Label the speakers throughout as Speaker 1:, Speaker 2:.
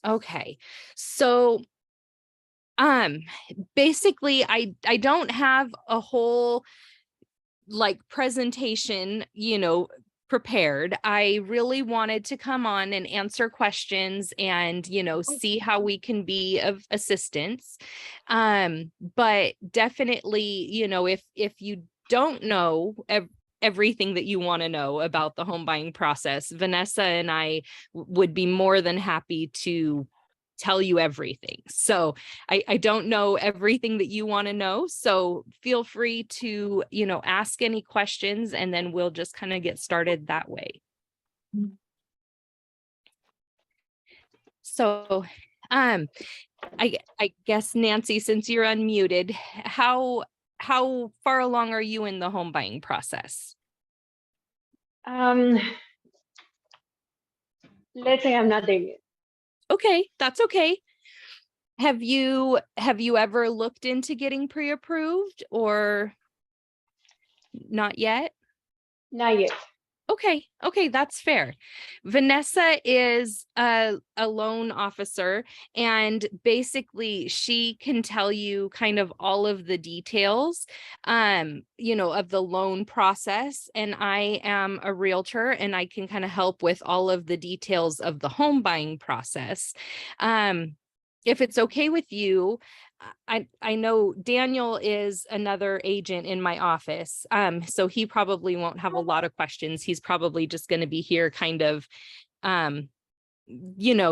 Speaker 1: Okay. So um basically I don't have a whole like presentation, prepared. I really wanted to come on and answer questions and, see how we can be of assistance. But definitely, if you don't know everything that you want to know about the home buying process, Vanessa and I would be more than happy to tell you everything. So I don't know everything that you want to know. So feel free to, ask any questions and then we'll just kind of get started that way. So I guess Nancy, since you're unmuted, how far along are you in the home buying process?
Speaker 2: Um, let's say I'm not there yet.
Speaker 1: Okay, that's okay. Have you ever looked into getting pre-approved or not yet?
Speaker 2: Not yet.
Speaker 1: Okay, that's fair. Vanessa is a loan officer, and basically she can tell you kind of all of the details, of the loan process. And I am a realtor, and I can kind of help with all of the details of the home buying process. If it's okay with you, I know Daniel is another agent in my office. So he probably won't have a lot of questions. He's probably just going to be here kind of,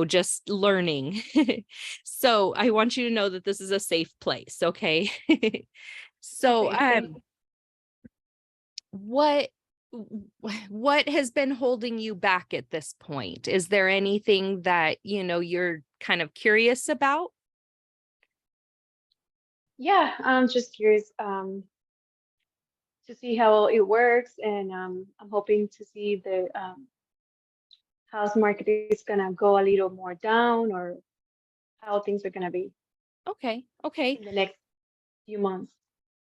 Speaker 1: just learning. So I want you to know that this is a safe place. Okay. So,
Speaker 2: Okay,
Speaker 1: what what has been holding you back at this point? Is there anything that, you're kind of curious about?
Speaker 2: yeah, I'm just curious to see how it works, and I'm hoping to see if the house market is gonna go a little more down, or how things are gonna be
Speaker 1: Okay.
Speaker 2: in the next few months.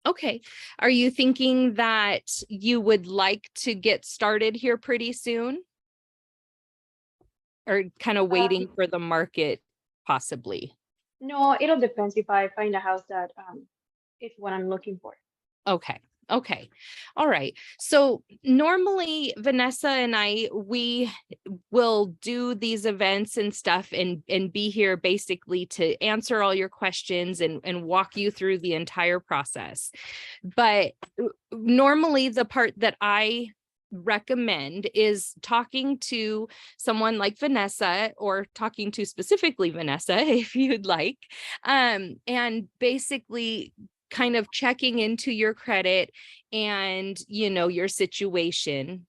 Speaker 1: Okay. Are you thinking that you would like to get started here pretty soon? Or kind of waiting for the market possibly?
Speaker 2: No, it'll depend if I find a house that is what I'm looking for.
Speaker 1: Okay. Okay. All right. So normally Vanessa and we will do these events and stuff and be here basically to answer all your questions and walk you through the entire process. But normally the part that I recommend is talking to someone like Vanessa, or talking to specifically Vanessa if you'd like, and basically kind of checking into your credit and your situation.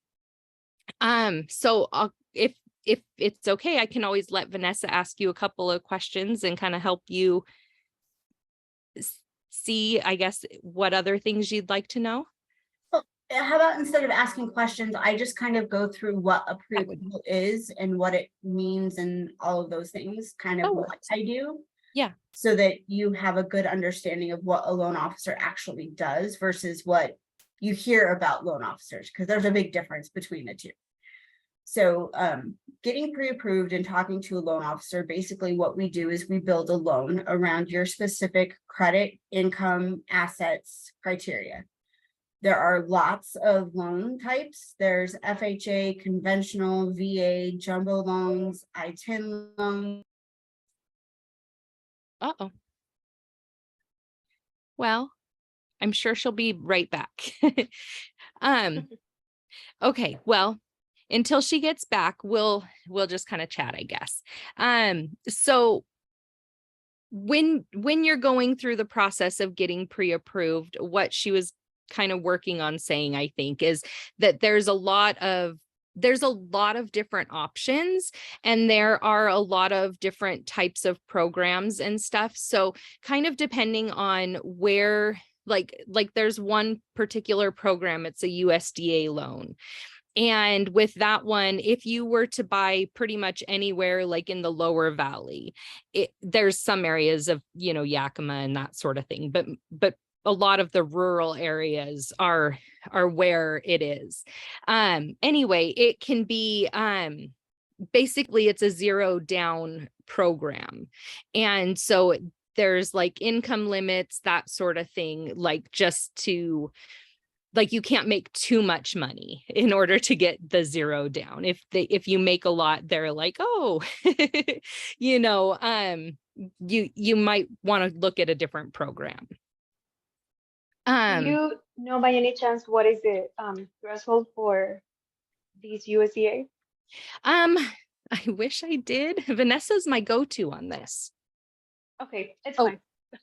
Speaker 1: So if it's okay, I can always let Vanessa ask you a couple of questions and kind of help you see, I guess, what other things you'd like to know.
Speaker 3: How about instead of asking questions, I just kind of go through what a pre-approval is and what it means and all of those things, kind of what I do.
Speaker 1: Yeah.
Speaker 3: So that you have a good understanding of what a loan officer actually does versus what you hear about loan officers, because there's a big difference between the two. So getting pre-approved and talking to a loan officer, basically what we do is we build a loan around your specific credit, income, assets, criteria. There are lots of loan types. There's FHA, conventional, VA, jumbo loans, I-10 loans.
Speaker 1: Uh-oh. Well, I'm sure she'll be right back. Okay, well, until she gets back, we'll just kind of chat, I guess. So when you're going through the process of getting pre-approved, what she was kind of working on saying, I think, is that there's a lot of different options, and there are a lot of different types of programs and stuff. So kind of depending on where, like there's one particular program, it's a USDA loan. And with that one, if you were to buy pretty much anywhere, like in the lower valley, there's some areas of, Yakima and that sort of thing, but a lot of the rural areas are where it is. Anyway, it can be basically it's a zero down program. And so there's like income limits, that sort of thing, like just to, like, you can't make too much money in order to get the zero down. If you make a lot, they're like, oh, you know, you might want to look at a different program.
Speaker 2: Do you know by any chance what is the threshold for these USDA?
Speaker 1: I wish I did. Vanessa's my go-to on this.
Speaker 2: Okay, it's
Speaker 1: Oh,
Speaker 2: fine.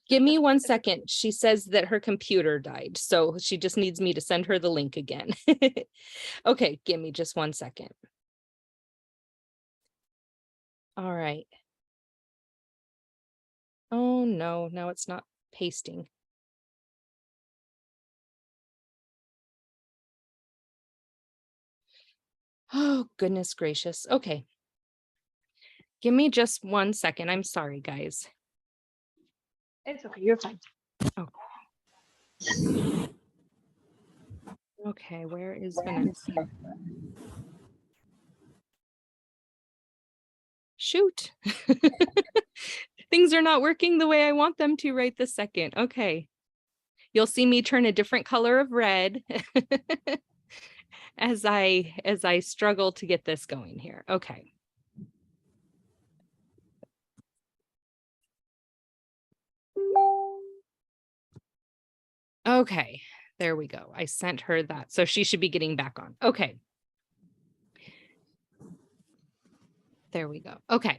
Speaker 1: give me 1 second. She says that her computer died, so she just needs me to send her the link again. Okay, give me just 1 second. All right. Oh no, now it's not pasting. Oh, goodness gracious. Okay. Give me just 1 second. I'm sorry, guys.
Speaker 2: It's okay, you're fine.
Speaker 1: Okay, where is Vanessa? Shoot. Things are not working the way I want them to right this second. Okay. You'll see me turn a different color of red as I struggle to get this going here. Okay. Okay, there we go. I sent her that, so she should be getting back on. Okay. There we go. Okay.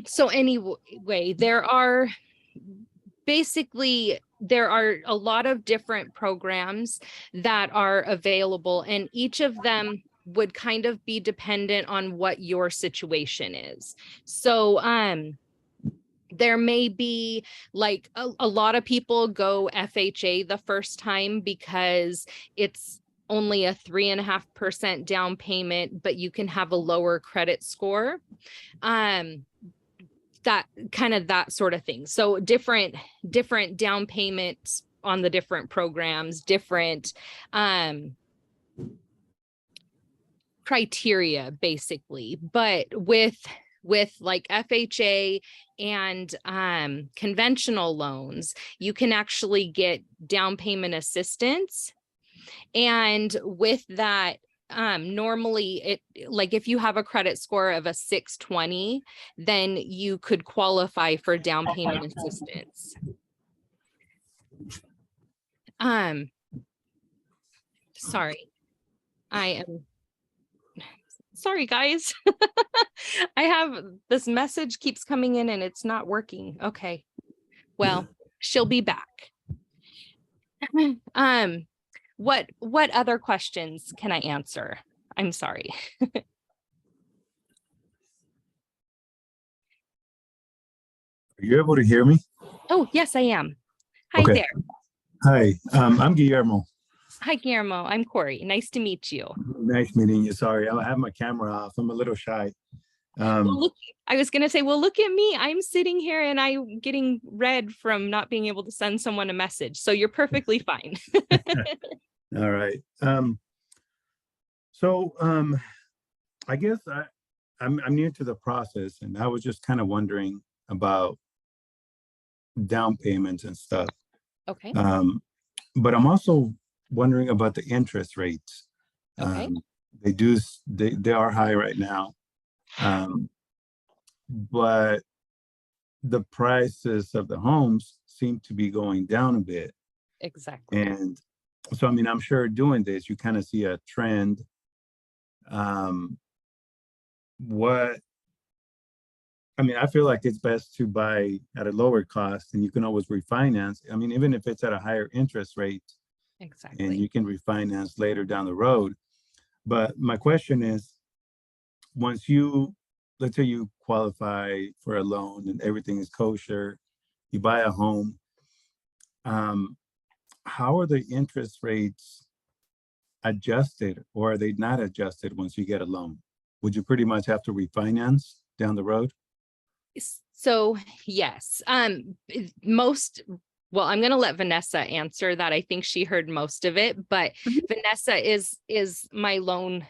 Speaker 1: So anyway, there are a lot of different programs that are available, and each of them would kind of be dependent on what your situation is. So there may be like a lot of people go FHA the first time because it's only a 3.5% down payment, but you can have a lower credit score. That sort of thing. So different down payments on the different programs, different criteria basically. But with like FHA and conventional loans, you can actually get down payment assistance. And with that, normally it, like if you have a credit score of a 620, then you could qualify for down payment assistance. Sorry, I am sorry, guys. I have this message keeps coming in and it's not working. Okay, well, she'll be back. What other questions can I answer? I'm sorry.
Speaker 4: Are you able to hear me?
Speaker 1: Oh, yes, I am. Hi
Speaker 4: Okay.
Speaker 1: there.
Speaker 4: Hi, I'm Guillermo.
Speaker 1: Hi, Guillermo. I'm Corey. Nice to meet you.
Speaker 4: Nice meeting you. Sorry, I have my camera off. I'm a little shy.
Speaker 1: Well, look, I was going to say, well, look at me. I'm sitting here and I'm getting red from not being able to send someone a message. So you're perfectly fine.
Speaker 4: All right. I guess I'm new to the process, and I was just kind of wondering about down payments and stuff.
Speaker 1: Okay.
Speaker 4: But I'm also wondering about the interest rates.
Speaker 1: Okay.
Speaker 4: They are high right now. But the prices of the homes seem to be going down a bit.
Speaker 1: Exactly.
Speaker 4: And so, I mean, I'm sure doing this, you kind of see a trend. I feel like it's best to buy at a lower cost, and you can always refinance. I mean, even if it's at a higher interest rate,
Speaker 1: Exactly.
Speaker 4: and you can refinance later down the road. But my question is, once let's say you qualify for a loan and everything is kosher, you buy a home, how are the interest rates adjusted, or are they not adjusted once you get a loan? Would you pretty much have to refinance down the road?
Speaker 1: So yes, well, I'm going to let Vanessa answer that. I think she heard most of it, but Vanessa is my loan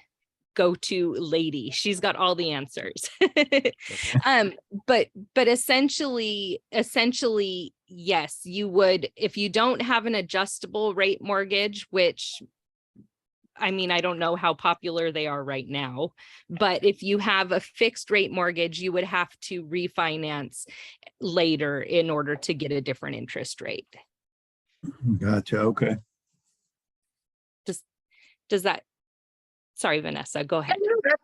Speaker 1: go-to lady. She's got all the answers. But essentially, yes, you would, if you don't have an adjustable rate mortgage, which I mean, I don't know how popular they are right now, but if you have a fixed rate mortgage, you would have to refinance later in order to get a different interest rate.
Speaker 4: Gotcha. Okay.
Speaker 1: Does that, sorry, Vanessa, go ahead.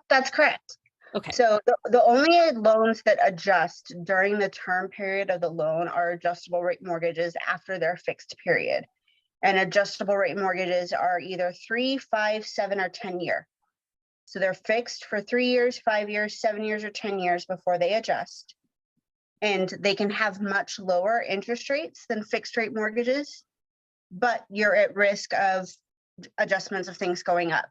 Speaker 3: That's correct.
Speaker 1: Okay.
Speaker 3: So the only loans that adjust during the term period of the loan are adjustable rate mortgages after their fixed period. And adjustable rate mortgages are either 3, 5, 7, or 10 year. So they're fixed for 3 years, 5 years, 7 years, or 10 years before they adjust. And they can have much lower interest rates than fixed rate mortgages, but you're at risk of adjustments of things going up.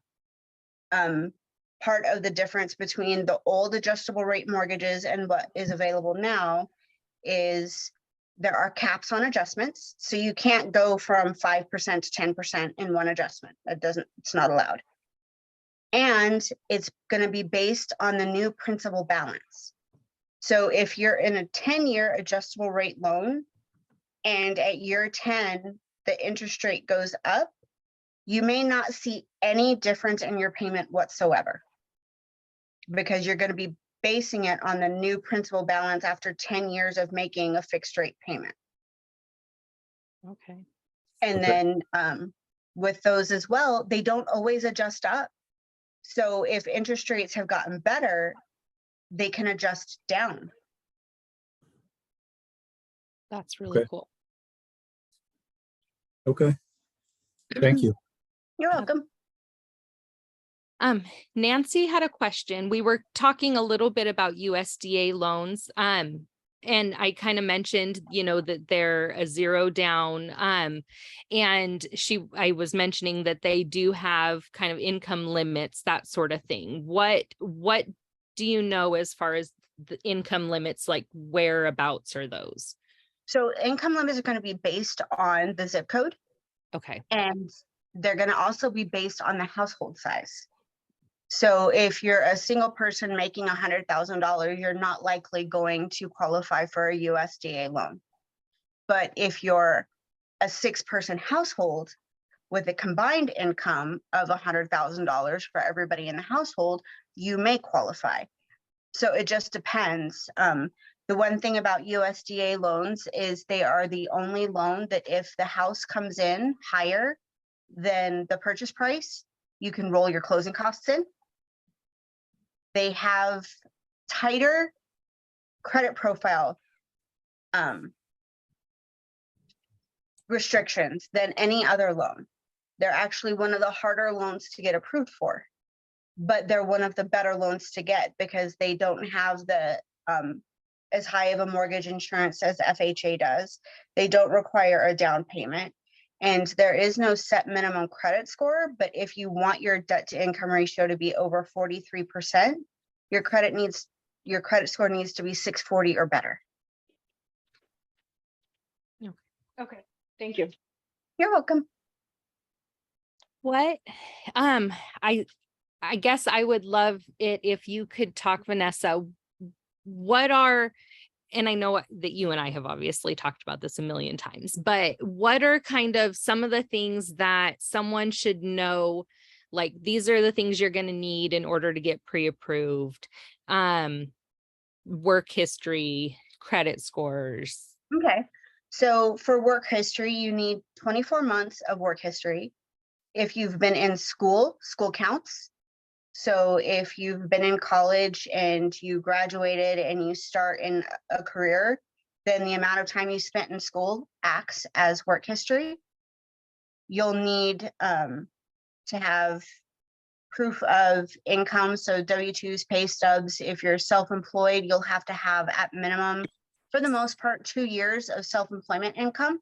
Speaker 3: Part of the difference between the old adjustable rate mortgages and what is available now is there are caps on adjustments. So you can't go from 5% to 10% in one adjustment. It's not allowed. And it's going to be based on the new principal balance. So if you're in a 10-year adjustable rate loan and at year 10, the interest rate goes up, you may not see any difference in your payment whatsoever, because you're going to be basing it on the new principal balance after 10 years of making a fixed rate payment.
Speaker 1: Okay.
Speaker 3: And
Speaker 4: Okay.
Speaker 3: then with those as well, they don't always adjust up. So if interest rates have gotten better, they can adjust down.
Speaker 1: That's really
Speaker 4: Okay.
Speaker 1: cool.
Speaker 4: Okay. Thank you.
Speaker 3: You're welcome.
Speaker 1: Nancy had a question. We were talking a little bit about USDA loans. And I kind of mentioned, that they're a 0 down. And I was mentioning that they do have kind of income limits, that sort of thing. What do you know as far as the income limits, like whereabouts are those?
Speaker 3: So income limits are going to be based on the zip code,
Speaker 1: Okay.
Speaker 3: and they're going to also be based on the household size. So if you're a single person making $100,000, you're not likely going to qualify for a USDA loan. But if you're a 6-person household with a combined income of $100,000 for everybody in the household, you may qualify. So it just depends. The one thing about USDA loans is they are the only loan that if the house comes in higher than the purchase price, you can roll your closing costs in. They have tighter credit profile restrictions than any other loan. They're actually one of the harder loans to get approved for, but they're one of the better loans to get because they don't have the as high of a mortgage insurance as FHA does. They don't require a down payment. And there is no set minimum credit score, but if you want your debt to income ratio to be over 43%, your credit score needs to be 640 or better.
Speaker 2: Okay, thank you.
Speaker 3: You're welcome.
Speaker 1: What, I guess I would love it if you could talk, Vanessa, and I know that you and I have obviously talked about this a million times, but what are kind of some of the things that someone should know? Like, these are the things you're going to need in order to get pre-approved, work history, credit scores.
Speaker 3: Okay. So for work history, you need 24 months of work history. If you've been in school counts. So if you've been in college and you graduated and you start in a career, then the amount of time you spent in school acts as work history. You'll need to have proof of income. So W-2s, pay stubs. If you're self-employed, you'll have to have at minimum, for the most part, 2 years of self-employment income.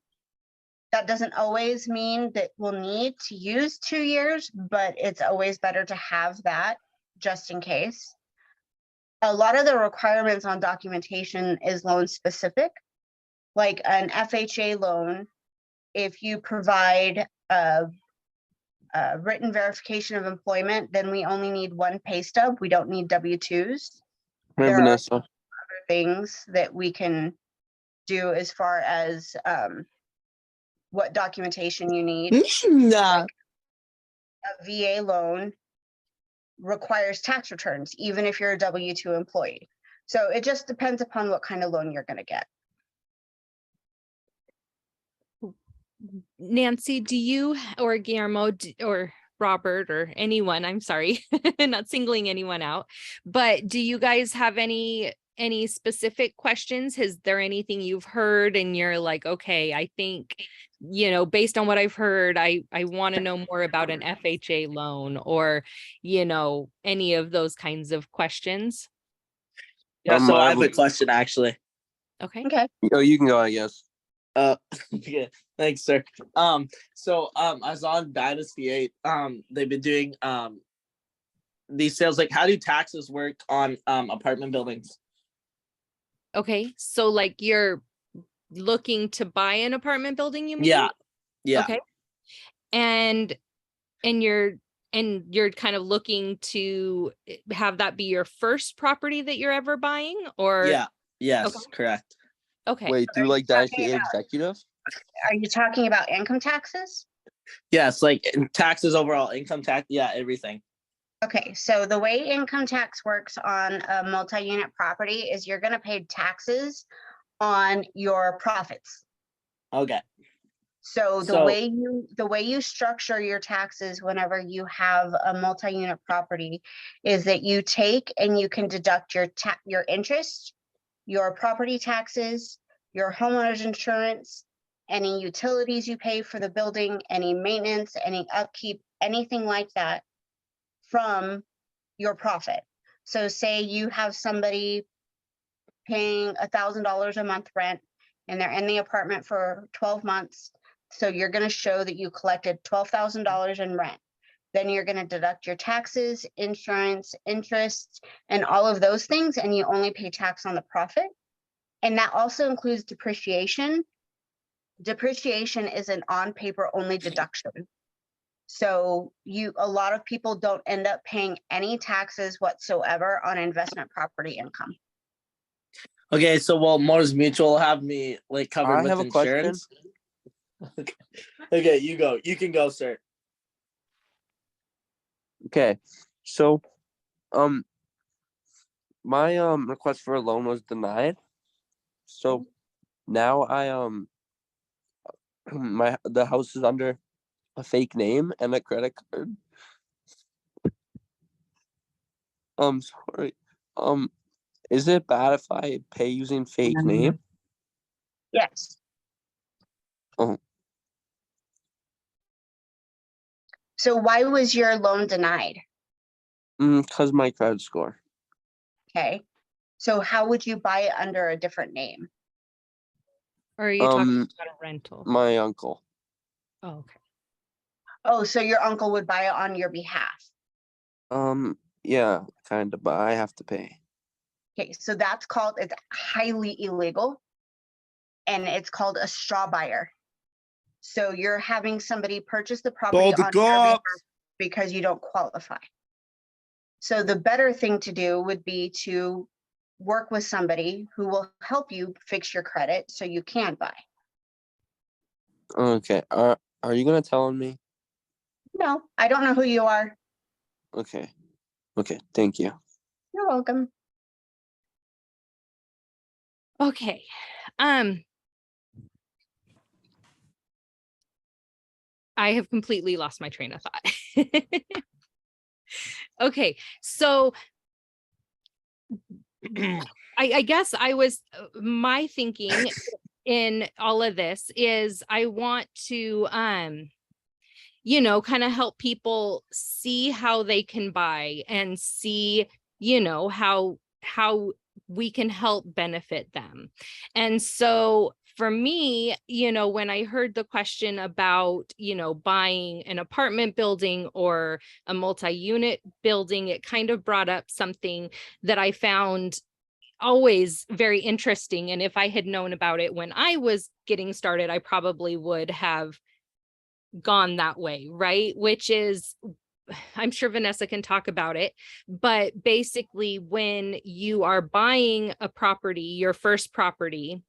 Speaker 3: That doesn't always mean that we'll need to use 2 years, but it's always better to have that just in case. A lot of the requirements on documentation is loan specific. Like an FHA loan, if you provide written verification of employment, then we only need one pay stub. We don't need W-2s.
Speaker 5: Hey,
Speaker 3: There are
Speaker 5: Vanessa.
Speaker 3: things that we can do as far as what documentation you need.
Speaker 5: Nah.
Speaker 3: A VA loan requires tax returns, even if you're a W-2 employee. So it just depends upon what kind of loan you're going to get.
Speaker 1: Nancy, do you or Guillermo or Robert or anyone, I'm sorry, not singling anyone out, but do you guys have any specific questions? Is there anything you've heard and you're like, okay, I think, based on what I've heard, I want to know more about an FHA loan or, any of those kinds of questions?
Speaker 6: Yeah, so I have a
Speaker 5: Marvel-
Speaker 6: question actually.
Speaker 1: Okay.
Speaker 3: Okay.
Speaker 5: Oh, you can go, I guess.
Speaker 6: Yeah, thanks, sir. So I was on Dynasty 8. They've been doing these sales. Like, how do taxes work on apartment buildings?
Speaker 1: Okay. So like you're looking to buy an apartment building, you mean?
Speaker 6: Yeah.
Speaker 1: Okay. And you're kind of looking to have that be your first property that you're ever buying, or?
Speaker 6: Yeah. Yes,
Speaker 1: Okay.
Speaker 6: correct.
Speaker 1: Okay.
Speaker 5: Wait, through like Dynasty Executive?
Speaker 3: Are you talking about income taxes?
Speaker 6: Yes, like taxes overall, income tax, yeah, everything.
Speaker 3: Okay, so the way income tax works on a multi-unit property is you're going to pay taxes on your profits.
Speaker 6: Okay.
Speaker 3: So
Speaker 6: So-
Speaker 3: the way you structure your taxes whenever you have a multi-unit property is that you take and you can deduct your interest, your property taxes, your homeowner's insurance, any utilities you pay for the building, any maintenance, any upkeep, anything like that from your profit. So say you have somebody paying $1,000 a month rent and they're in the apartment for 12 months. So you're going to show that you collected $12,000 in rent. Then you're going to deduct your taxes, insurance, interest, and all of those things, and you only pay tax on the profit. And that also includes depreciation. Depreciation is an on-paper only deduction. So a lot of people don't end up paying any taxes whatsoever on investment property income.
Speaker 6: Okay, so Motors Mutual have me like covered
Speaker 5: I
Speaker 6: with
Speaker 5: have a question.
Speaker 6: insurance. Okay, you go. You can go, sir.
Speaker 5: Okay, so, my request for a loan was denied. So now the house is under a fake name and a credit card. Sorry. Is it bad if I pay using fake name?
Speaker 3: Yes.
Speaker 5: Oh.
Speaker 3: So why was your loan denied?
Speaker 5: Cause my credit score.
Speaker 3: Okay. So how would you buy it under a different name?
Speaker 1: Or are you talking
Speaker 5: Um,
Speaker 1: about a rental?
Speaker 5: My uncle.
Speaker 1: Oh, okay.
Speaker 3: Oh, so your uncle would buy it on your behalf.
Speaker 5: Yeah, kind of, but I have to pay.
Speaker 3: Okay, so it's highly illegal. And it's called a straw buyer. So you're having somebody purchase the property
Speaker 6: Call the
Speaker 3: on your behalf
Speaker 6: cops.
Speaker 3: because you don't qualify. So the better thing to do would be to work with somebody who will help you fix your credit so you can buy.
Speaker 5: Okay, are you gonna tell on me?
Speaker 3: No, I don't know who you are.
Speaker 5: Okay, thank you.
Speaker 3: You're welcome.
Speaker 1: Okay. I have completely lost my train of thought. Okay, so I guess my thinking in all of this is I want to kind of help people see how they can buy and see how we can help benefit them. And so for me, when I heard the question about, buying an apartment building or a multi-unit building, it kind of brought up something that I found always very interesting. And if I had known about it when I was getting started, I probably would have gone that way, right? Which is, I'm sure Vanessa can talk about it, but basically when you are buying a property, your first property,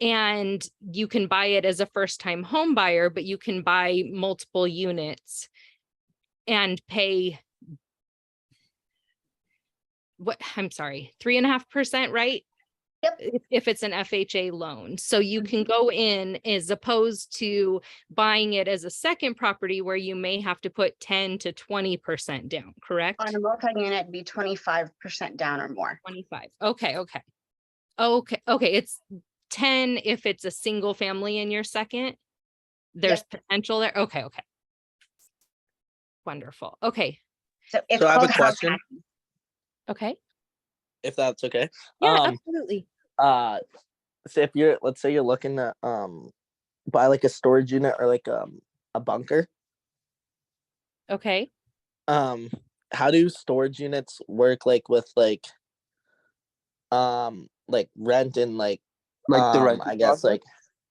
Speaker 1: and you can buy it as a first time home buyer, but you can buy multiple units and pay what, I'm sorry, 3.5%, right?
Speaker 3: Yep.
Speaker 1: If it's an FHA loan. So you can go in as opposed to buying it as a second property where you may have to put 10 to 20% down, correct?
Speaker 3: On a multi-unit, it'd be 25% down or more.
Speaker 1: 25. Okay, okay. Okay, it's 10 if it's a single family in your second. There's potential there. Okay, okay. Wonderful. Okay,
Speaker 3: So it's
Speaker 5: So I have a
Speaker 3: called house
Speaker 5: question.
Speaker 3: hacking.
Speaker 1: okay.
Speaker 5: If that's okay.
Speaker 1: Yeah,
Speaker 5: Um,
Speaker 1: absolutely.
Speaker 5: so if you're, let's say you're looking to buy like a storage unit or like a bunker,
Speaker 1: Okay.
Speaker 5: how do storage units work like with like rent and like
Speaker 6: the rental
Speaker 5: I guess
Speaker 6: process?
Speaker 5: like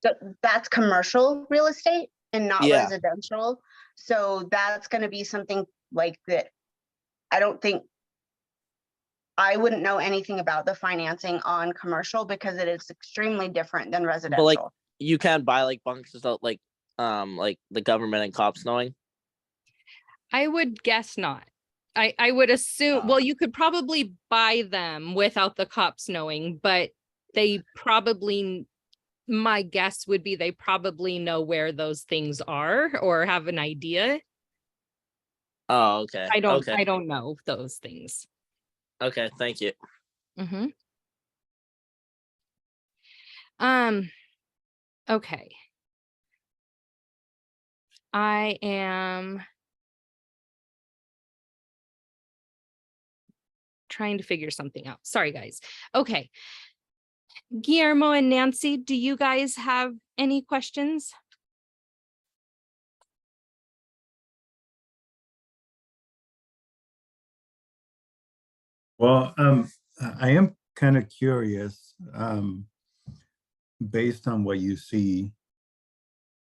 Speaker 3: So that's commercial real estate and not
Speaker 5: Yeah.
Speaker 3: residential. So that's gonna be something like that. I don't think, I wouldn't know anything about the financing on commercial because it is extremely different than residential.
Speaker 5: you can't buy like bunkers without like the government and cops knowing.
Speaker 1: I would guess not. I would assume, well, you could probably buy them without the cops knowing, but they probably, my guess would be they probably know where those things are or have an idea.
Speaker 5: Oh, okay.
Speaker 1: I
Speaker 5: Okay.
Speaker 1: don't know those things.
Speaker 5: Okay. Thank you.
Speaker 1: Mm-hmm. Okay. I am trying to figure something out. Sorry, guys. Okay. Guillermo and Nancy, do you guys have any questions?
Speaker 4: Well, I am kind of curious, based on what you see,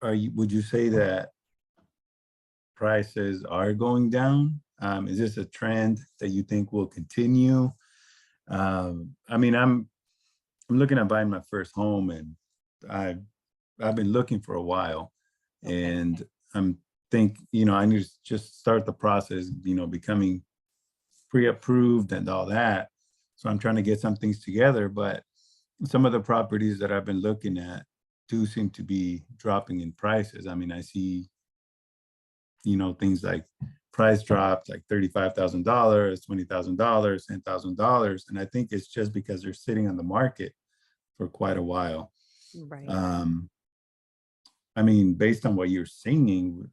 Speaker 4: would you say that prices are going down? Is this a trend that you think will continue? I mean, I'm looking at buying my first home, and I've been looking for a while, and I need to just start the process, becoming pre-approved and all that. So I'm trying to get some things together, but some of the properties that I've been looking at do seem to be dropping in prices. I mean, I see, things like price drops like $35,000, $20,000, $10,000. And I think it's just because they're sitting on the market for quite a while.
Speaker 1: Right.
Speaker 4: I mean, based on what you're seeing,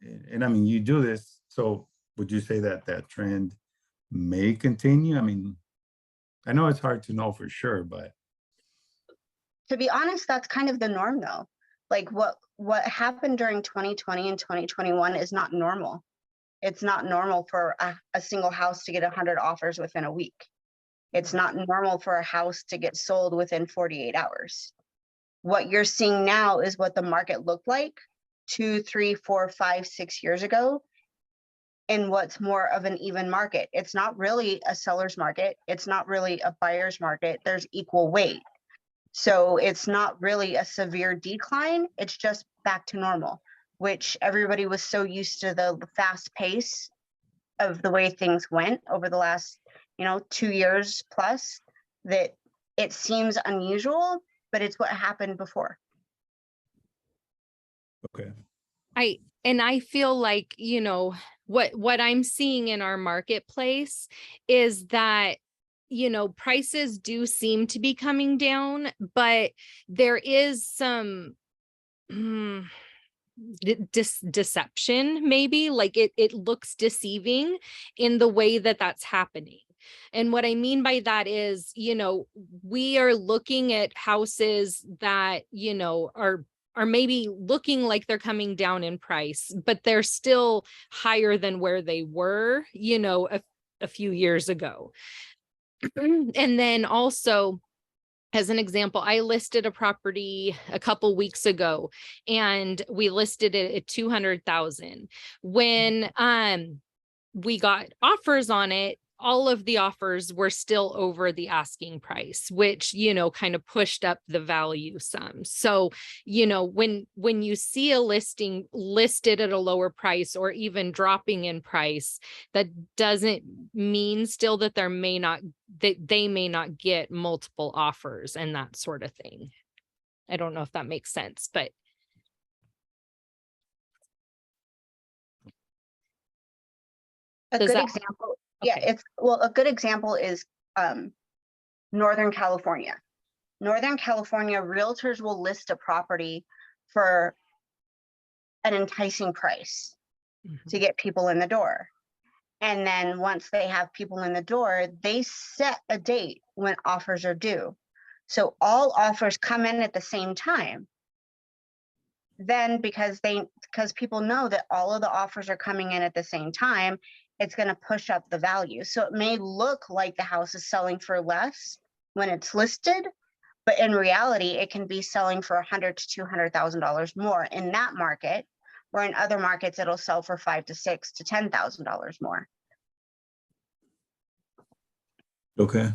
Speaker 4: and I mean, you do this, so would you say that that trend may continue? I mean, I know it's hard to know for sure, but
Speaker 3: To be honest, that's kind of the norm though. Like what happened during 2020 and 2021 is not normal. It's not normal for a single house to get 100 offers within a week. It's not normal for a house to get sold within 48 hours. What you're seeing now is what the market looked like 2, 3, 4, 5, 6 years ago. And what's more of an even market. It's not really a seller's market. It's not really a buyer's market. There's equal weight. So it's not really a severe decline. It's just back to normal, which everybody was so used to the fast pace of the way things went over the last, 2 years plus, that it seems unusual, but it's what happened before.
Speaker 4: okay.
Speaker 1: I feel like, what I'm seeing in our marketplace is that, prices do seem to be coming down, but there is some deception, maybe, like it looks deceiving in the way that that's happening. And what I mean by that is, we are looking at houses that, are maybe looking like they're coming down in price, but they're still higher than where they were, a few years ago. And then also, as an example, I listed a property a couple weeks ago and we listed it at 200,000. When we got offers on it, all of the offers were still over the asking price, which, you know, kind of pushed up the value some. So, you know, when you see a listing listed at a lower price or even dropping in price, that doesn't mean still that they may not get multiple offers and that sort of thing. I don't know if that makes sense, but
Speaker 7: A
Speaker 1: Does
Speaker 7: good
Speaker 1: that-
Speaker 7: example, yeah,
Speaker 1: okay.
Speaker 7: a good example is Northern California. Northern California realtors will list a property for an enticing price to get people in the door. And then once they have people in the door, they set a date when offers are due. So all offers come in at the same time. Then because people know that all of the offers are coming in at the same time, it's going to push up the value. So it may look like the house is selling for less when it's listed, but in reality, it can be selling for $100,000 to $200,000 more in that market, where in other markets it'll sell for $5,000 to $6,000 to $10,000 more.
Speaker 4: Okay.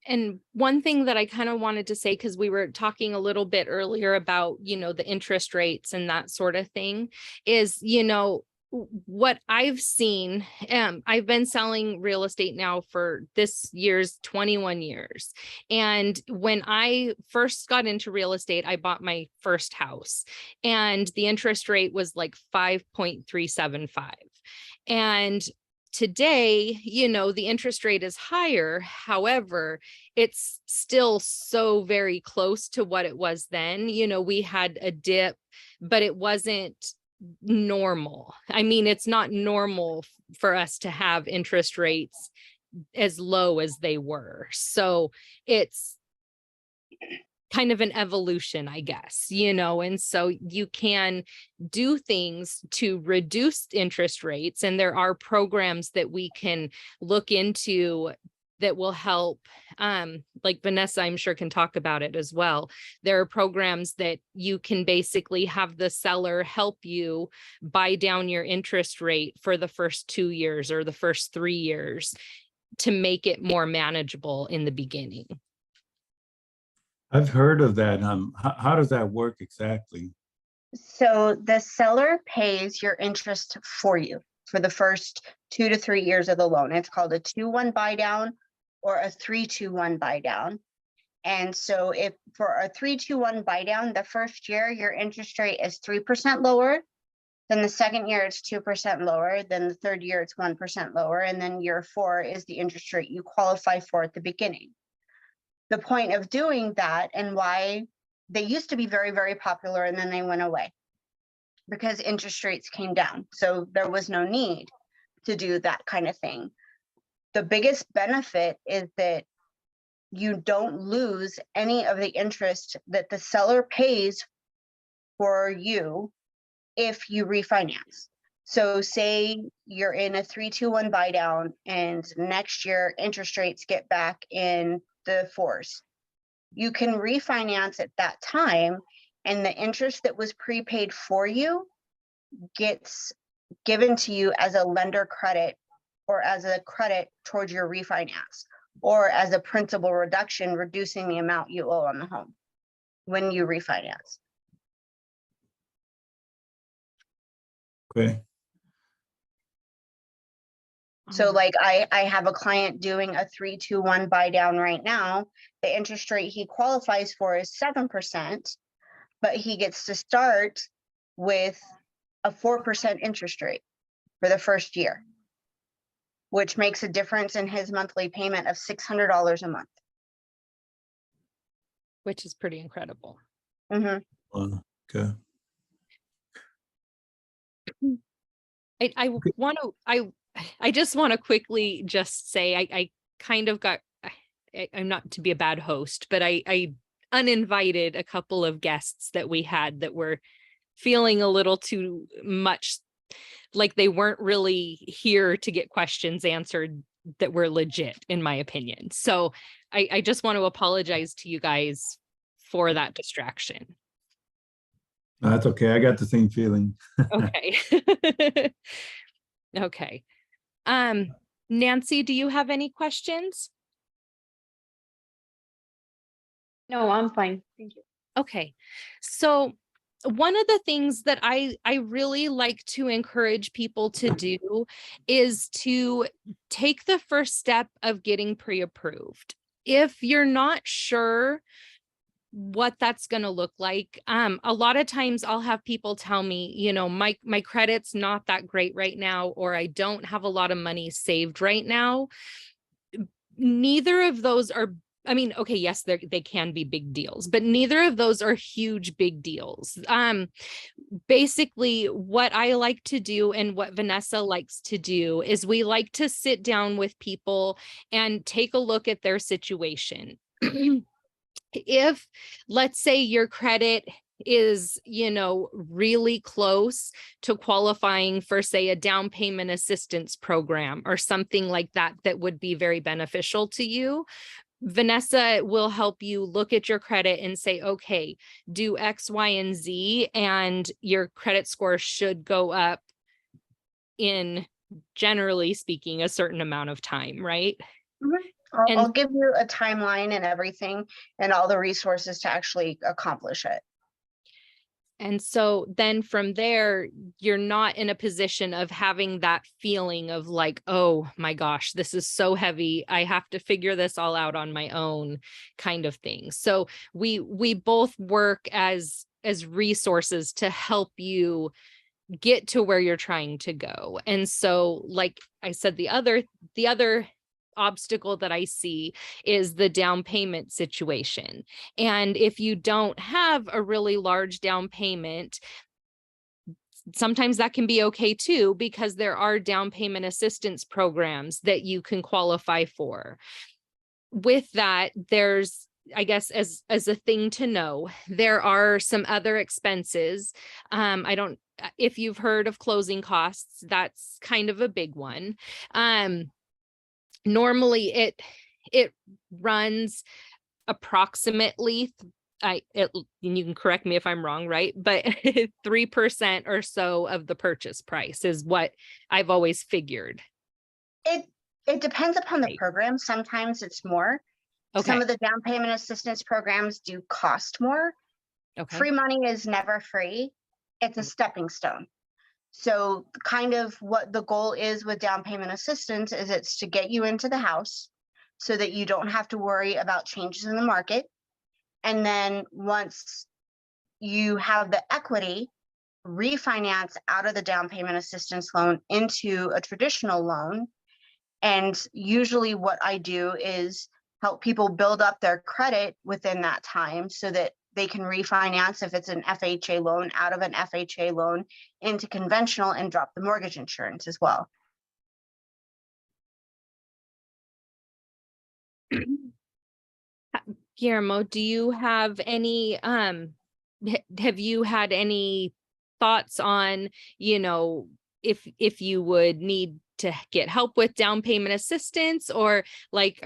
Speaker 1: And one thing that I kind of wanted to say, because we were talking a little bit earlier about, you know, the interest rates and that sort of thing, is, you know, what I've seen, I've been selling real estate now for this year's 21 years. And when I first got into real estate, I bought my first house and the interest rate was like 5.375. And today, you know, the interest rate is higher. However, it's still so very close to what it was then. You know, we had a dip, but it wasn't normal. I mean, it's not normal for us to have interest rates as low as they were. So it's kind of an evolution, I guess, you know, and so you can do things to reduce interest rates. And there are programs that we can look into that will help. Like Vanessa, I'm sure can talk about it as well. There are programs that you can basically have the seller help you buy down your interest rate for the first 2 years or the first 3 years to make it more manageable in the beginning.
Speaker 4: I've heard of that. How does that work exactly?
Speaker 7: So the seller pays your interest for you for the first 2 to 3 years of the loan. It's called a 2-1 buy down or a 3-2-1 buy down. And so if for a 3-2-1 buy down, the first year your interest rate is 3% lower. Then the second year it's 2% lower. Then the third year it's 1% lower. And then year 4 is the interest rate you qualify for at the beginning. The point of doing that and why they used to be very, very popular and then they went away because interest rates came down. So there was no need to do that kind of thing. The biggest benefit is that you don't lose any of the interest that the seller pays for you if you refinance. So say you're in a 3-2-1 buy down and next year interest rates get back in the 4s. You can refinance at that time and the interest that was prepaid for you gets given to you as a lender credit or as a credit towards your refinance or as a principal reduction, reducing the amount you owe on the home when you refinance.
Speaker 4: Okay.
Speaker 7: So like I have a client doing a 3-2-1 buy down right now. The interest rate he qualifies for is 7%, but he gets to start with a 4% interest rate for the first year, which makes a difference in his monthly payment of $600 a month.
Speaker 1: Which is pretty incredible.
Speaker 7: Mm-hmm.
Speaker 4: Okay.
Speaker 1: I just want to quickly just say I kind of got, I'm not to be a bad host, but I uninvited a couple of guests that we had that were feeling a little too much like they weren't really here to get questions answered that were legit, in my opinion. So I just want to apologize to you guys for that distraction.
Speaker 4: No, that's okay. I got the same feeling.
Speaker 1: Okay. Okay. Nancy, do you have any questions?
Speaker 2: No, I'm fine. Thank you.
Speaker 1: Okay. So one of the things that I really like to encourage people to do is to take the first step of getting pre-approved. If you're not sure what that's going to look like, a lot of times I'll have people tell me, you know, my credit's not that great right now, or I don't have a lot of money saved right now. Neither of those are, I mean, okay, yes, they can be big deals, but neither of those are huge big deals. Basically, what I like to do and what Vanessa likes to do is we like to sit down with people and take a look at their situation. If, let's say, your credit is, you know, really close to qualifying for, say, a down payment assistance program or something like that, that would be very beneficial to you, Vanessa will help you look at your credit and say, okay, do X, Y, and Z, and your credit score should go up in, generally speaking, a certain amount of time, right?
Speaker 7: I'll give you a timeline and everything and all the resources to actually accomplish it.
Speaker 1: And so then from there, you're not in a position of having that feeling of like, oh my gosh, this is so heavy, I have to figure this all out on my own, kind of thing. So we both work as resources to help you get to where you're trying to go. And so, like I said, the other obstacle that I see is the down payment situation. And if you don't have a really large down payment, sometimes that can be okay too, because there are down payment assistance programs that you can qualify for. With that, there's, I guess, as a thing to know, there are some other expenses. If you've heard of closing costs, that's kind of a big one. Normally it runs approximately, and you can correct me if I'm wrong, right? But 3% or so of the purchase price is what I've always figured.
Speaker 7: It depends upon the
Speaker 1: Right.
Speaker 7: program. Sometimes it's more.
Speaker 1: Okay.
Speaker 7: Some of the down payment assistance programs do cost more.
Speaker 1: Okay.
Speaker 7: Free money is never free. It's a stepping stone. So kind of what the goal is with down payment assistance is it's to get you into the house so that you don't have to worry about changes in the market. And then once you have the equity, refinance out of the down payment assistance loan into a traditional loan. And usually what I do is help people build up their credit within that time so that they can refinance if it's an FHA loan out of an FHA loan into conventional and drop the mortgage insurance as well.
Speaker 1: Guillermo, do you have any, have you had any thoughts on, you know, if you would need to get help with down payment assistance, or like,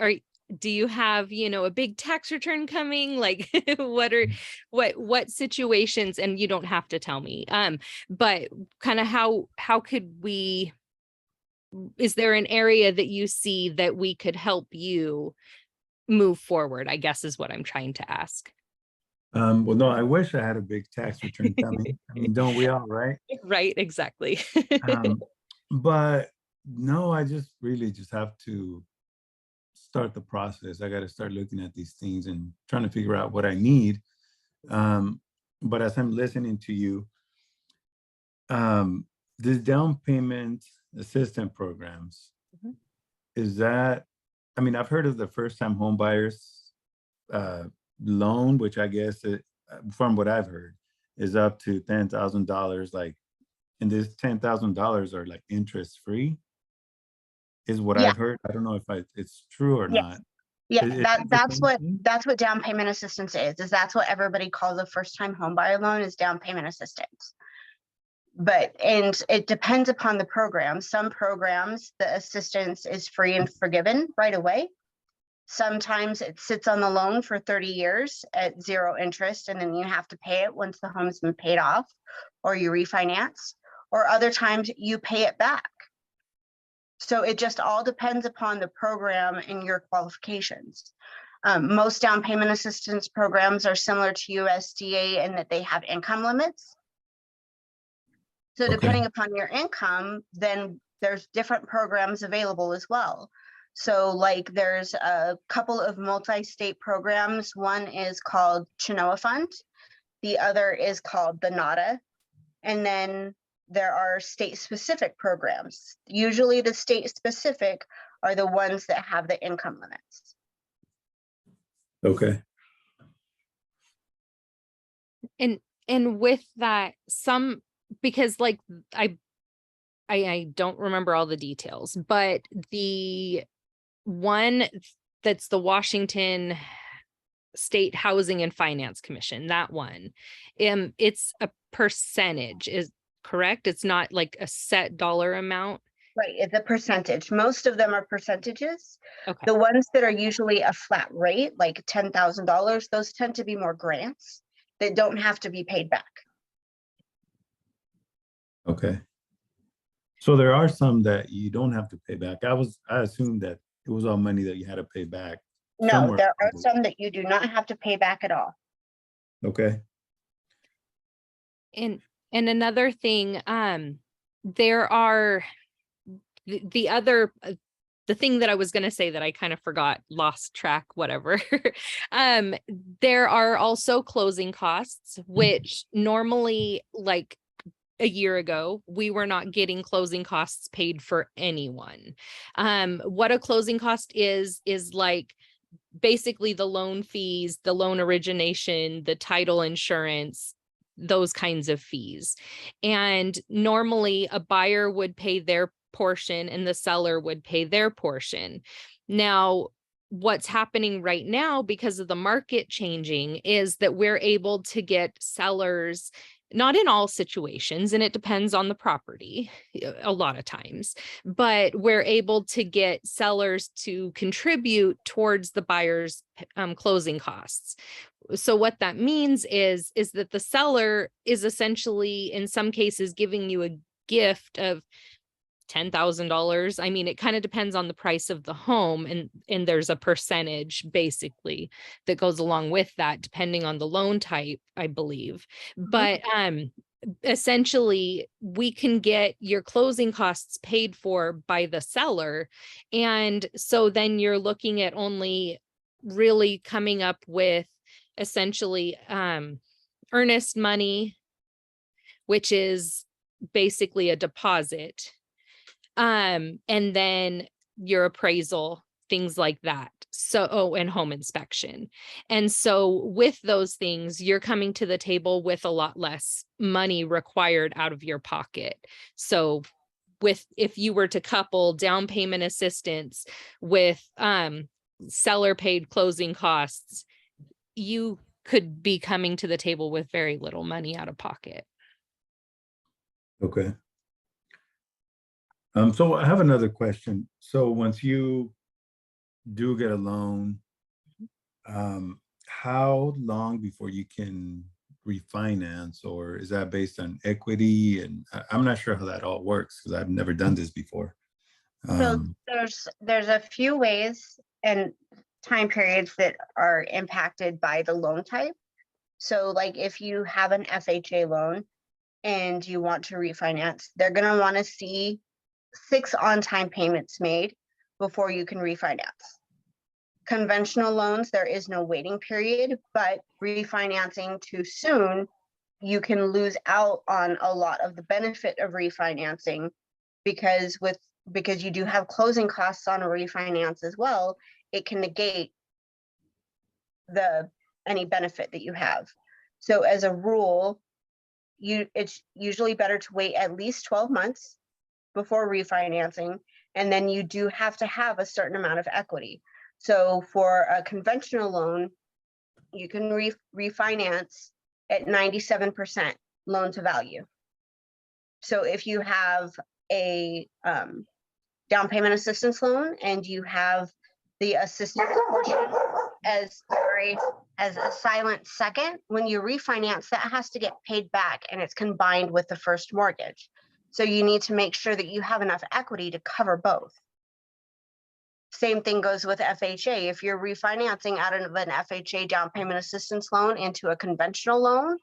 Speaker 1: do you have, you know, a big tax return coming? Like what situations, and you don't have to tell me, but kind of how could we, is there an area that you see that we could help you move forward, I guess is what I'm trying to ask.
Speaker 4: Well, no, I wish I had a big tax return coming. I mean, don't we all, right?
Speaker 1: Right, exactly.
Speaker 4: But no, I just really just have to start the process. I got to start looking at these things and trying to figure out what I need. But as I'm listening to you, this down payment assistance programs, is that, I mean, I've heard of the first time home buyers loan, which I guess from what I've heard is up to $10,000. Like, and this $10,000 are like interest free, is what
Speaker 7: Yeah.
Speaker 4: I've heard. I don't know if it's true or
Speaker 7: Yes.
Speaker 4: not.
Speaker 7: Yeah, that's what
Speaker 4: thing?
Speaker 7: down payment assistance is that's what everybody calls a first time home buyer loan is down payment assistance. And it depends upon the program. Some programs, the assistance is free and forgiven right away. Sometimes it sits on the loan for 30 years at 0 interest, and then you have to pay it once the home's been paid off or you refinance, or other times you pay it back. So it just all depends upon the program and your qualifications. Most down payment assistance programs are similar to USDA in that they have income limits. So
Speaker 4: Okay.
Speaker 7: depending upon your income, then there's different programs available as well. So like there's a couple of multi-state programs. One is called Chenoa Fund. The other is called the NADA. And then there are state-specific programs. Usually the state-specific are the ones that have the income limits.
Speaker 4: Okay.
Speaker 1: And with that, some, because like I don't remember all the details, but the one that's the Washington State Housing and Finance Commission, that one, it's a percentage, is correct? It's not like a set dollar amount.
Speaker 7: Right, it's a percentage. Most of them are percentages.
Speaker 1: Okay.
Speaker 7: The ones that are usually a flat rate, like $10,000, those tend to be more grants that don't have to be paid back.
Speaker 4: Okay. So there are some that you don't have to pay back. I assumed that it was all money that you had to pay back.
Speaker 7: No,
Speaker 4: somewhere.
Speaker 7: there are some that you do not have to pay back at all.
Speaker 4: Okay.
Speaker 1: And another thing, there are the other, the thing that I was going to say that I kind of forgot, lost track, whatever. There are also closing costs, which normally, like a year ago, we were not getting closing costs paid for anyone. What a closing cost is like basically the loan fees, the loan origination, the title insurance, those kinds of fees. And normally a buyer would pay their portion and the seller would pay their portion. Now, what's happening right now because of the market changing is that we're able to get sellers, not in all situations, and it depends on the property a lot of times, but we're able to get sellers to contribute towards the buyer's closing costs. So what that means is that the seller is essentially, in some cases, giving you a gift of $10,000. I mean, it kind of depends on the price of the home, and there's a percentage basically that goes along with that, depending on the loan type, I believe. But essentially, we can get your closing costs paid for by the seller, and so then you're looking at only really coming up with essentially earnest money, which is basically a deposit. And then your appraisal, things like that. So, and home inspection. And so with those things, you're coming to the table with a lot less money required out of your pocket. So if you were to couple down payment assistance with seller paid closing costs, you could be coming to the table with very little money out of pocket.
Speaker 4: Okay. So I have another question. So once you do get a loan, how long before you can refinance, or is that based on equity? And I'm not sure how that all works because I've never done this before.
Speaker 7: So there's a few ways and time periods that are impacted by the loan type. So like if you have an FHA loan and you want to refinance, they're going to want to see 6 on-time payments made before you can refinance. Conventional loans, there is no waiting period, but refinancing too soon, you can lose out on a lot of the benefit of refinancing because you do have closing costs on a refinance as well. It can negate any benefit that you have. So as a rule, it's usually better to wait at least 12 months before refinancing, and then you do have to have a certain amount of equity. So for a conventional loan, you can refinance at 97% loan to value. So if you have a down payment assistance loan and you have the assistance portion as, sorry, as a silent second. When you refinance, that has to get paid back and it's combined with the first mortgage. So you need to make sure that you have enough equity to cover both. Same thing goes with FHA. If you're refinancing out of an FHA down payment assistance loan into a conventional loan,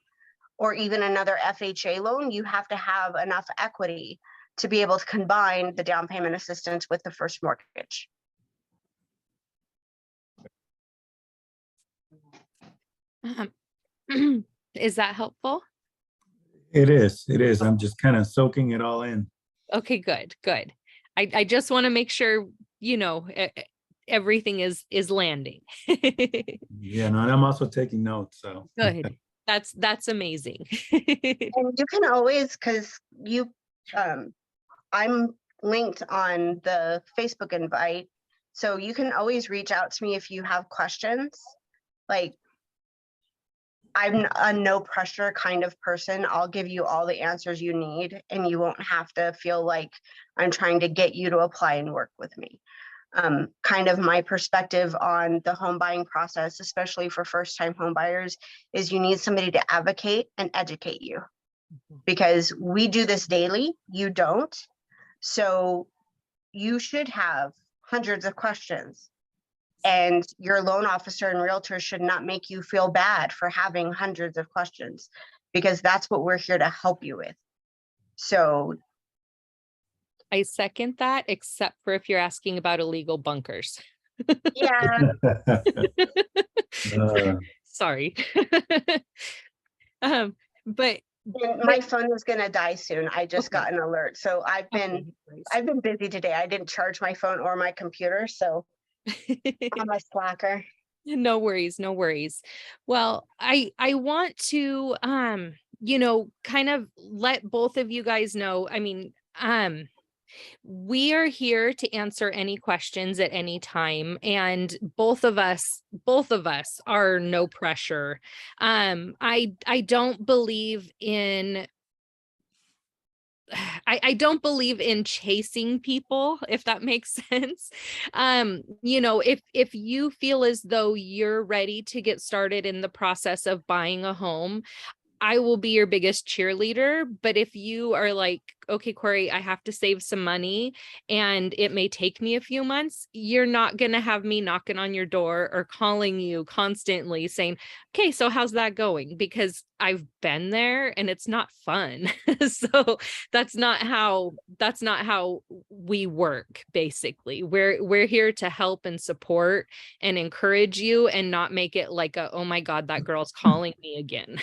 Speaker 7: or even another FHA loan, you have to have enough equity to be able to combine the down payment assistance with the first mortgage.
Speaker 1: Is that helpful?
Speaker 4: It is, it is. I'm just kind of soaking it all in.
Speaker 1: Okay, good, good. I just want to make sure, you know, everything is landing.
Speaker 4: Yeah, no, and I'm also taking notes, so.
Speaker 1: Good. That's amazing.
Speaker 7: And you can always, because I'm linked on the Facebook invite, so you can always reach out to me if you have questions. Like, I'm a no pressure kind of person. I'll give you all the answers you need and you won't have to feel like I'm trying to get you to apply and work with me. Kind of my perspective on the home buying process, especially for first time home buyers, is you need somebody to advocate and educate you, because we do this daily, you don't. So you should have hundreds of questions. And your loan officer and realtor should not make you feel bad for having hundreds of questions, because that's what we're here to help you with. So
Speaker 1: I second that, except for if you're asking about illegal bunkers.
Speaker 7: yeah,
Speaker 4: Uh,
Speaker 1: Sorry. But
Speaker 7: and my phone is gonna die soon. I just
Speaker 1: Okay.
Speaker 7: got an alert. So I've
Speaker 1: okay,
Speaker 7: been busy today. I didn't charge my phone or my computer, so I'm a slacker.
Speaker 1: No worries, no worries. Well, I want to you know, kind of let both of you guys know. I mean, we are here to answer any questions at any time, and both of us are no pressure. I don't believe in I don't believe in chasing people, if that makes sense. You know, if you feel as though you're ready to get started in the process of buying a home, I will be your biggest cheerleader. But if you are like, okay, Corey, I have to save some money and it may take me a few months, you're not going to have me knocking on your door or calling you constantly saying, okay, so how's that going? Because I've been there and it's not fun. So that's not how we work. Basically, we're here to help and support and encourage you, and not make it like a, oh my God, that girl's calling me again.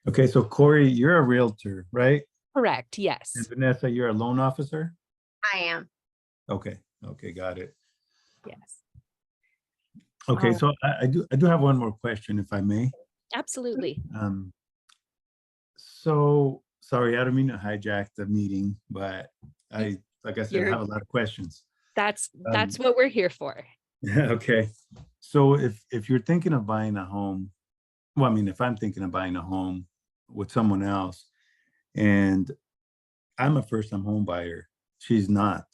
Speaker 4: Okay, so Corey, you're a realtor, right?
Speaker 1: Correct.
Speaker 4: And
Speaker 1: Yes.
Speaker 4: Vanessa, you're a loan officer?
Speaker 7: I am.
Speaker 4: Okay, okay, got it.
Speaker 1: Yes.
Speaker 4: Okay,
Speaker 1: Oh.
Speaker 4: so I do have one more question, if I may.
Speaker 1: Absolutely.
Speaker 4: So sorry, I don't mean to hijack the meeting, but like I said, I have a lot of questions.
Speaker 1: That's what we're here for.
Speaker 4: Okay, so if you're thinking of buying a home, well, I mean, if I'm thinking of buying a home with someone else, and I'm a first-time home buyer, she's not,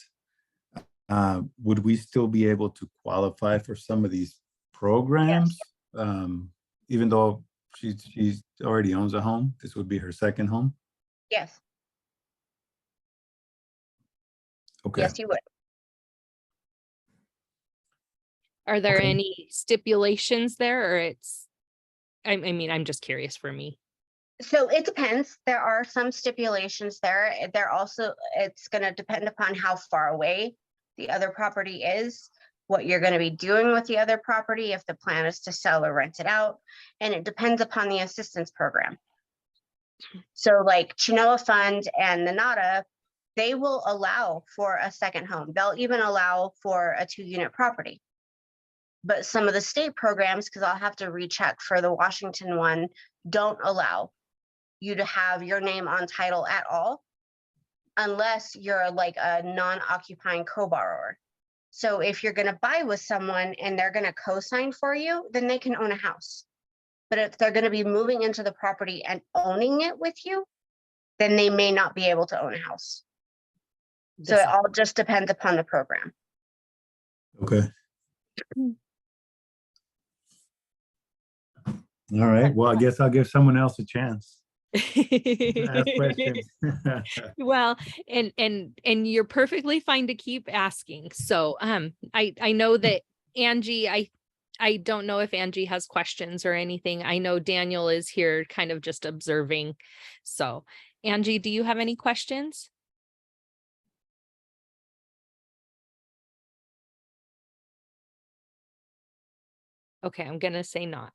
Speaker 4: would we still be able to qualify for some of these programs? Even though she's already owns a home, this would be her second home?
Speaker 7: Yes.
Speaker 4: Okay.
Speaker 7: Yes, you would.
Speaker 1: Are there
Speaker 4: Okay.
Speaker 1: any stipulations there, or it's, I mean, I'm just curious for me.
Speaker 7: So it depends. There are some stipulations there. There also, it's going to depend upon how far away the other property is, what you're going to be doing with the other property, if the plan is to sell or rent it out. And it depends upon the assistance program. So like Chinoa Fund and the NADA, they will allow for a second home. They'll even allow for a 2-unit property. But some of the state programs, because I'll have to recheck for the Washington one, don't allow you to have your name on title at all, unless you're like a non-occupying co-borrower. So if you're going to buy with someone and they're going to co-sign for you, then they can own a house. But if they're going to be moving into the property and owning it with you, then they may not be able to own a house. So
Speaker 1: This
Speaker 7: it all just depends upon the program.
Speaker 4: Okay. All right. Well, I guess I'll give someone else a chance to ask questions.
Speaker 1: Well, and you're perfectly fine to keep asking. So I know that Angie, I don't know if Angie has questions or anything. I know Daniel is here kind of just observing. So Angie, do you have any questions? Okay, I'm gonna say not.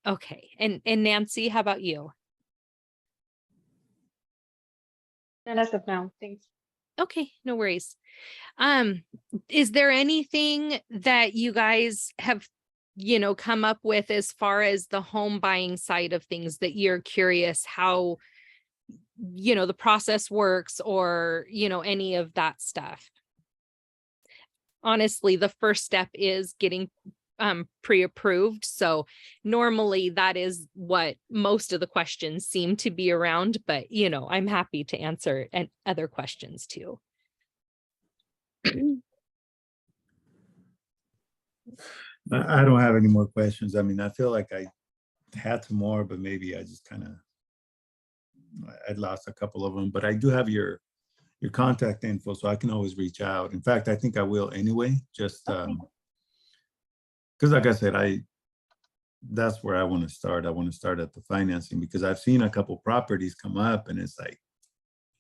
Speaker 1: Okay, and Nancy, how about you?
Speaker 2: Not as of now, thanks.
Speaker 1: Okay, no worries. Is there anything that you guys have, come up with as far as the home buying side of things that you're curious how, the process works or, any of that stuff? Honestly, the first step is getting pre-approved. So normally that is what most of the questions seem to be around, but I'm happy to answer and other questions too.
Speaker 4: I don't have any more questions. I mean, I feel like I had some more, but maybe I just kind of, I'd lost a couple of them, but I do have your contact info, so I can always reach out. In fact, I think I will anyway, just because like I said, that's where I want to start. I want to start at the financing because I've seen a couple properties come up and it's like,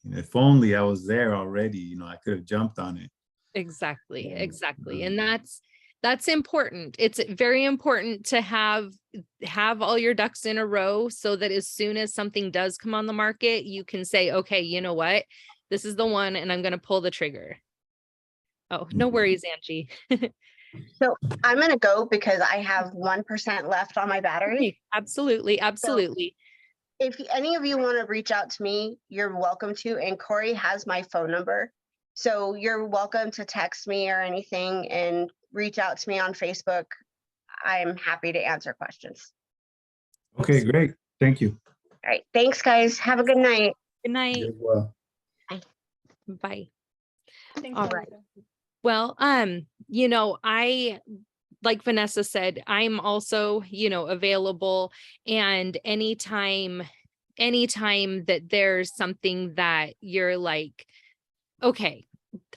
Speaker 4: if only I was there already, I could have jumped on it.
Speaker 1: Exactly. And that's important. It's very important to have all your ducks in a row so that as soon as something does come on the market, you can say, okay, you know what? This is the one and I'm going to pull the trigger. Oh, no worries, Angie.
Speaker 7: So I'm going to go because I have 1% left on my battery.
Speaker 1: Absolutely.
Speaker 7: If any of you want to reach out to me, you're welcome to. And Corey has my phone number. So you're welcome to text me or anything and reach out to me on Facebook. I'm happy to answer questions.
Speaker 4: Okay, great. Thank you.
Speaker 7: All right. Thanks, guys. Have a good night.
Speaker 1: Good night.
Speaker 4: You as well.
Speaker 1: Bye.
Speaker 2: Thanks,
Speaker 1: All right. Well, I, like Vanessa said, I'm also, available, and anytime that there's something that you're like, okay,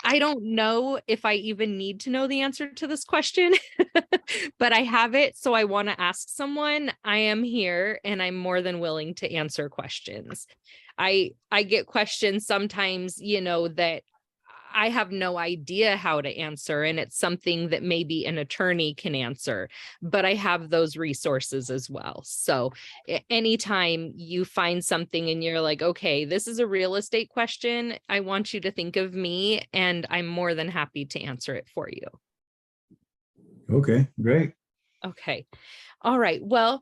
Speaker 1: I don't know if I even need to know the answer to this question, but I have it. So I want to ask someone. I am here and I'm more than willing to answer questions. I get questions sometimes, that I have no idea how to answer, and it's something that maybe an attorney can answer, but I have those resources as well. So anytime you find something and you're like, okay, this is a real estate question, I want you to think of me and I'm more than happy to answer it for you.
Speaker 4: Okay, great.
Speaker 1: Okay. All right. Well,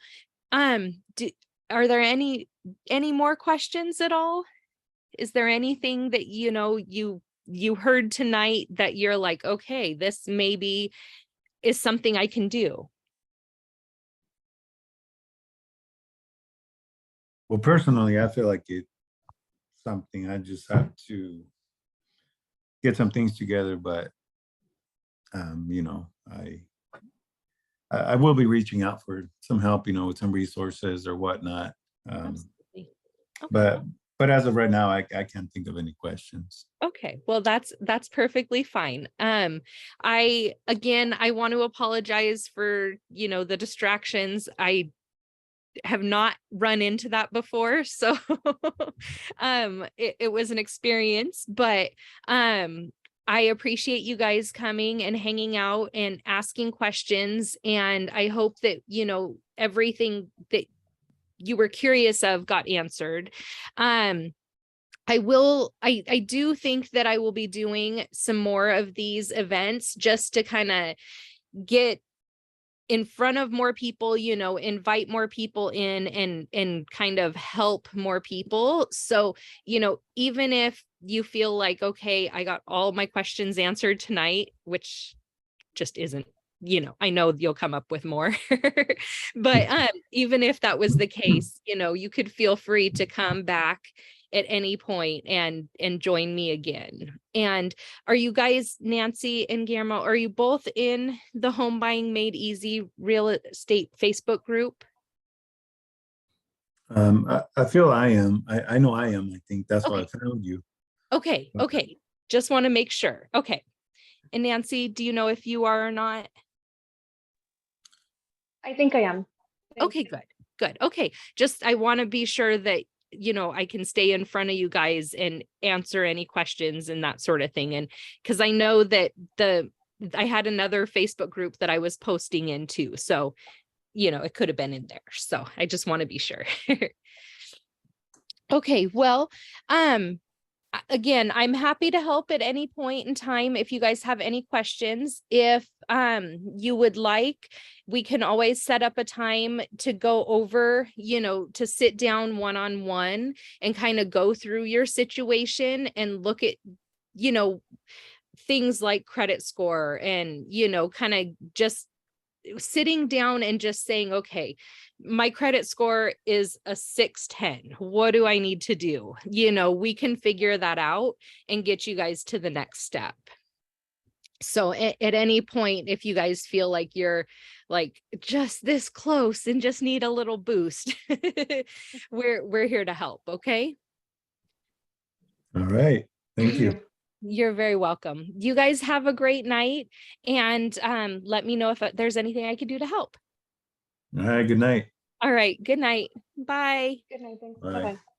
Speaker 1: are there any more questions at all? Is there anything that, you heard tonight that you're like, okay, this maybe is something I can do?
Speaker 4: Well, personally, I feel like it's something I just have to get some things together, but I will be reaching out for some help, with some resources or whatnot.
Speaker 1: Absolutely. Okay.
Speaker 4: But as of right now, I can't think of any questions.
Speaker 1: Okay, well, that's perfectly fine. I want to apologize for, the distractions. I have not run into that before, so it was an experience, but I appreciate you guys coming and hanging out and asking questions, and I hope that everything that you were curious of got answered. I do think that I will be doing some more of these events just to kind of get in front of more people, invite more people in and kind of help more people. So, even if you feel like, okay, I got all my questions answered tonight, which just isn't, I know you'll come up with more, but even if that was the case, you could feel free to come back at any point and join me again. And are you guys, Nancy and Guillermo, are you both in the Home Buying Made Easy real estate Facebook group?
Speaker 4: I feel I am. I know I am. I think that's why I
Speaker 1: Okay.
Speaker 4: found you.
Speaker 1: Okay,
Speaker 4: Okay.
Speaker 1: okay. Just want to make sure. Okay. And Nancy, do you know if you are or not?
Speaker 2: I think I am. Thank
Speaker 1: Okay, good, good. Okay, just I want to be sure that, you know, I can stay in front of you guys and answer any questions and that sort of thing. And because I know that I had another Facebook group that I was posting into, so, you know, it could have been in there. So I just want to be sure. Okay, well, again, I'm happy to help at any point in time if you guys have any questions. If you would like, we can always set up a time to go over, you know, to sit down one-on-one and kind of go through your situation and look at, you know, things like credit score and, you know, kind of just sitting down and just saying, okay, my credit score is a 610. What do I need to do? You know, we can figure that out and get you guys to the next step. So at any point, if you guys feel like you're like just this close and just need a little boost, we're here to help. Okay.
Speaker 4: All right. Thank you.
Speaker 1: You're very welcome. You guys have a great night, and let me know if there's anything I can do to help.
Speaker 4: All right. Good night.
Speaker 1: All right. Good night. Bye.
Speaker 2: Good night. Thanks.
Speaker 4: Bye.
Speaker 2: Bye-bye.